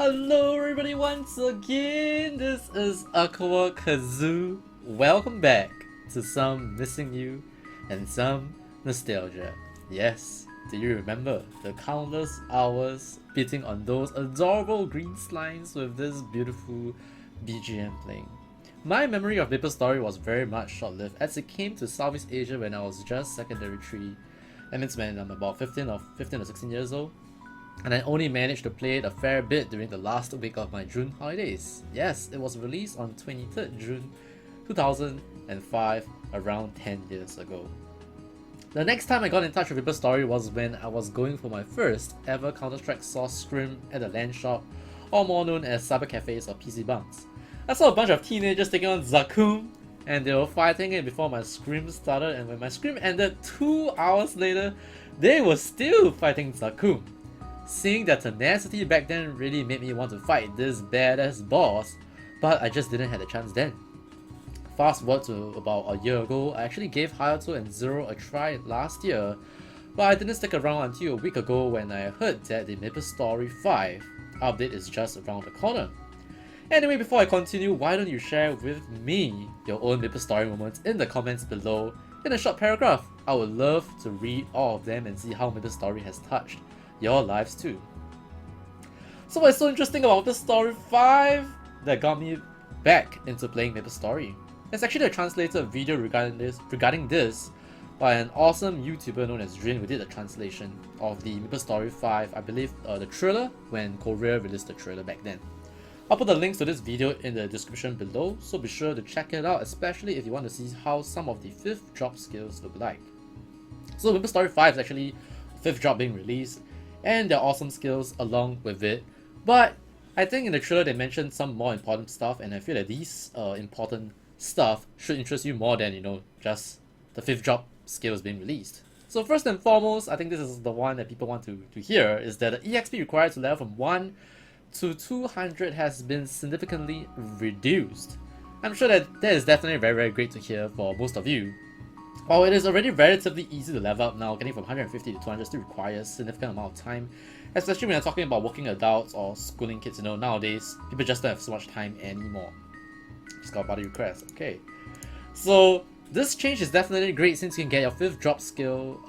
Hello everybody once again, this is AikawaKazu. Welcome back to some missing you and some nostalgia. Yes, do you remember the countless hours beating on those adorable green slimes with this beautiful BGM playing? My memory of MapleStory was very much short-lived as it came to Southeast Asia when I was just secondary 3. That means when I'm about 15 or 16 years old. And I only managed to play it a fair bit during the last week of my June holidays. Yes, it was released on 23rd June 2005, around 10 years ago. The next time I got in touch with MapleStory was when I was going for my first ever Counter-Strike source scrim at the LAN shop, or more known as cyber cafes or PC bunks. I saw a bunch of teenagers taking on Zakum, and they were fighting it before my scrim started, and when my scrim ended 2 hours later, they were still fighting Zakum. Seeing their tenacity back then really made me want to fight this badass boss, but I just didn't have the chance then. Fast forward to about a year ago, I actually gave Hayato and Zero a try last year, but I didn't stick around until a week ago when I heard that the MapleStory 5 update is just around the corner. Anyway, before I continue, why don't you share with me your own MapleStory moments in the comments below in a short paragraph. I would love to read all of them and see how MapleStory has touched your lives too. So what's so interesting about MapleStory 5 that got me back into playing MapleStory? It's actually a translated video regarding this by an awesome YouTuber known as Jin, who did a translation of the MapleStory 5, I believe the trailer, when Korea released the trailer back then. I'll put the links to this video in the description below, so be sure to check it out, especially if you want to see how some of the 5th drop skills look like. So MapleStory 5 is actually 5th drop being released, and their awesome skills along with it. But I think in the trailer they mentioned some more important stuff, and I feel that these important stuff should interest you more than, just the 5th drop skills being released. So first and foremost, I think this is the one that people want to hear, is that the EXP required to level from 1 to 200 has been significantly reduced. I'm sure that is definitely very, very great to hear for most of you. While it is already relatively easy to level up now, getting from 150 to 200 still requires a significant amount of time, especially when you're talking about working adults or schooling kids. Nowadays, people just don't have so much time anymore. Just got a body request, okay. So this change is definitely great since you can get your 5th drop skill,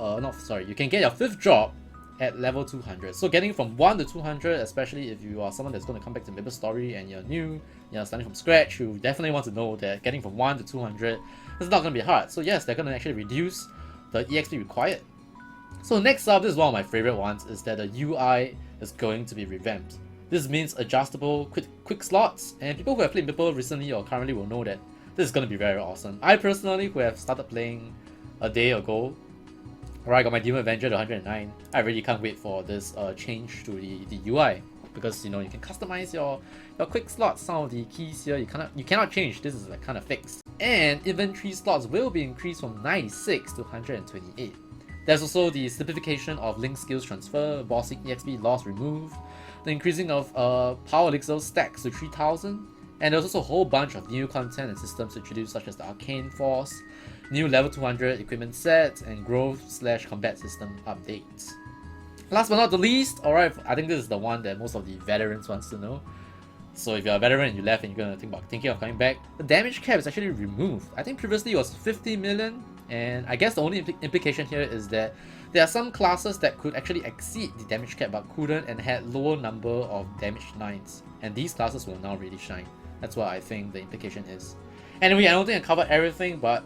you can get your 5th drop at level 200. So getting from 1 to 200, especially if you are someone that's going to come back to MapleStory and you're new, you're starting from scratch, you definitely want to know that getting from 1 to 200 is not going to be hard. So yes, they're going to actually reduce the EXP required. So next up, this is one of my favorite ones, is that the UI is going to be revamped. This means adjustable quick slots, and people who have played Maple recently or currently will know that this is going to be very awesome. I personally, who have started playing a day ago, or I got my Demon Avenger to 109, I really can't wait for this change to the UI, because you can customize your quick slots. Some of the keys here you cannot change. This is like kind of fixed. And inventory slots will be increased from 96 to 128. There's also the simplification of link skills transfer, bossing EXP loss removed, the increasing of power elixir stacks to 3000, and there's also a whole bunch of new content and systems introduced, such as the Arcane Force, new level 200 equipment sets, and growth/combat system updates. Last but not the least, alright, I think this is the one that most of the veterans wants to know. So if you're a veteran and you left and you're going to thinking of coming back, the damage cap is actually removed. I think previously it was 50 million, and I guess the only implication here is that there are some classes that could actually exceed the damage cap but couldn't and had lower number of damage 9s, and these classes will now really shine. That's what I think the implication is. Anyway, I don't think I covered everything, but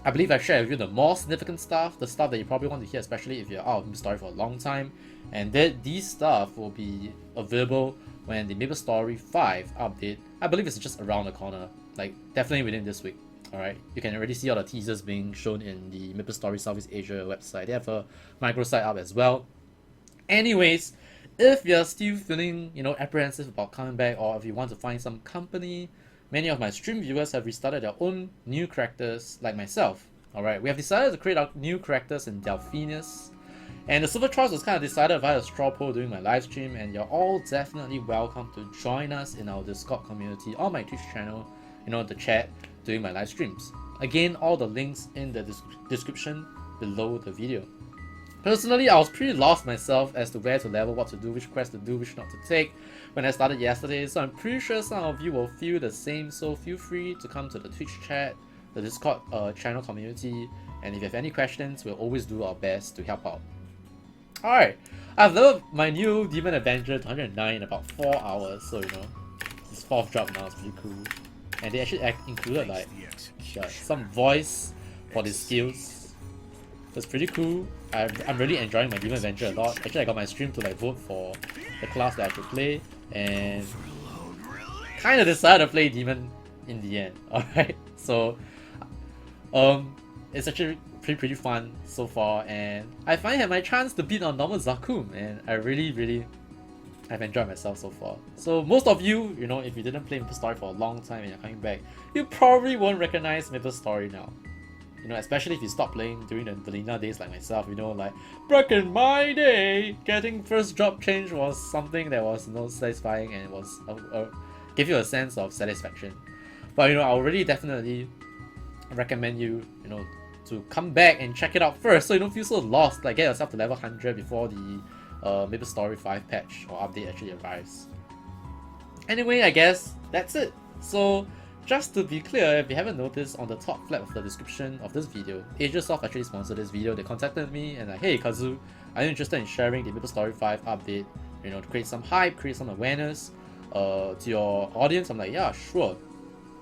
I believe I shared with you the more significant stuff, the stuff that you probably want to hear, especially if you're out of MapleStory for a long time, and that these stuff will be available when the MapleStory 5 update, I believe it's just around the corner, like definitely within this week. Alright, you can already see all the teasers being shown in the MapleStory Southeast Asia website. They have a microsite up as well. Anyways, if you're still feeling, apprehensive about coming back, or if you want to find some company, many of my stream viewers have restarted their own new characters like myself. Alright, we have decided to create our new characters in Delphinius, and the silver choice was kind of decided via a straw poll during my live stream, and you're all definitely welcome to join us in our Discord community or my Twitch channel, the chat during my live streams. Again, all the links in the description below the video. Personally, I was pretty lost myself as to where to level, what to do, which quest to do, which not to take when I started yesterday, so I'm pretty sure some of you will feel the same, so feel free to come to the Twitch chat, the Discord channel community, and if you have any questions, we'll always do our best to help out. Alright, I've leveled my new Demon Avenger to 109 in about 4 hours, so you know, this 4th drop now is pretty cool. And they actually included like some voice for the skills. That's pretty cool. I'm really enjoying my Demon Avenger a lot. Actually, I got my stream to like vote for the class that I should play, and kind of decided to play Demon in the end. Alright, so it's actually pretty fun so far, and I finally had my chance to beat on normal Zakum, and I really I've enjoyed myself so far. So most of you, you know, if you didn't play Maple Story for a long time and you're coming back, you probably won't recognize Maple Story now. You know, especially if you stop playing during the Delina days like myself, you know, like, back in my day, getting first drop change was something that was, you know, satisfying, and it was, give you a sense of satisfaction. But, you know, I'll really definitely recommend you, you know, to come back and check it out first, so you don't feel so lost. Like, get yourself to level 100 before the Maple Story 5 patch or update actually arrives. Anyway, I guess that's it. So, just to be clear, if you haven't noticed, on the top flap of the description of this video, Aegis actually sponsored this video. They contacted me and like, hey Kazu, are you interested in sharing the Maple Story 5 update? You know, to create some hype, create some awareness to your audience. I'm like, yeah, sure.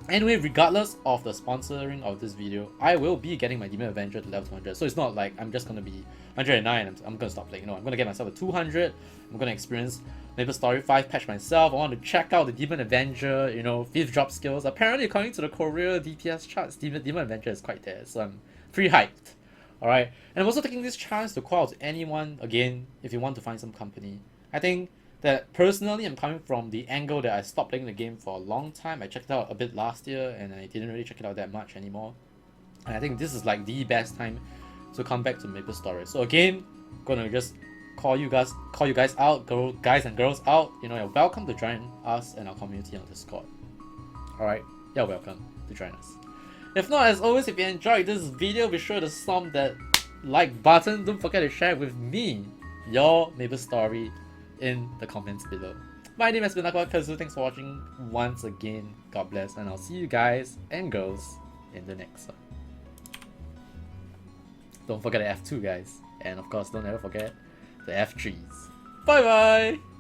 Anyway, regardless of the sponsoring of this video, I will be getting my Demon Avenger to level 200. So it's not like I'm just gonna be 109 and I'm gonna stop playing. No, I'm gonna get myself to 200. I'm gonna experience Maple Story 5 patch myself. I want to check out the Demon Avenger, you know, 5th drop skills. Apparently, according to the Korea DPS charts, Demon Avenger is quite there. So I'm pretty hyped. Alright, and I'm also taking this chance to call out to anyone, again, if you want to find some company. I think that personally, I'm coming from the angle that I stopped playing the game for a long time. I checked it out a bit last year, and I didn't really check it out that much anymore. And I think this is like the best time to come back to Maple Story. So again, gonna just call you guys out, guys and girls out. You know, you're welcome to join us and our community on Discord. Alright, you're welcome to join us. If not, as always, if you enjoyed this video, be sure to stomp that like button. Don't forget to share with me your Maple Story in the comments below. My name has been AikawaKazu. Thanks for watching once again. God bless, and I'll see you guys and girls in the next one. Don't forget the F2, guys. And of course, don't ever forget the F3s. Bye bye!